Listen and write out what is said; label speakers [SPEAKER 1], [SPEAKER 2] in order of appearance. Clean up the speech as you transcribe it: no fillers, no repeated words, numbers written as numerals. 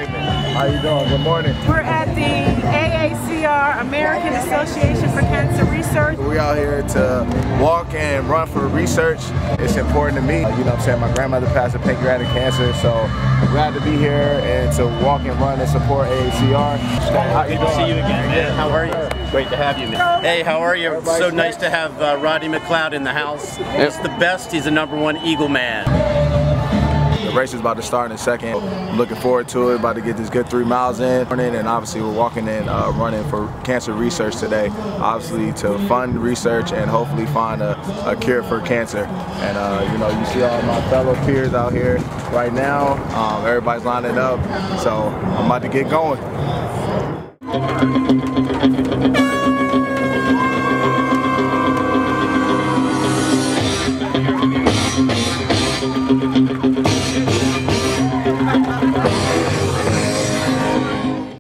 [SPEAKER 1] How you doing? Good morning.
[SPEAKER 2] We're at the AACR, American Association for Cancer Research.
[SPEAKER 1] We out here to walk and run for research. It's important to me. You know what I'm saying? My grandmother passed of pancreatic cancer, so I'm glad to be here and to walk and run and support AACR.
[SPEAKER 3] Good to see you again, man. How are you? Great to have you, man. Hey, how are you? It's so nice to have Roddy McLeod in the house. He's the best. He's the #1 Eagle man.
[SPEAKER 1] The race is about to start in a second. I'm looking forward to it. About to get this good 3 miles in. And obviously we're walking in, running for cancer research today. Obviously to fund research and hopefully find a cure for cancer. And you know, you see all my fellow peers out here right now. Everybody's lining up. So I'm about to get going.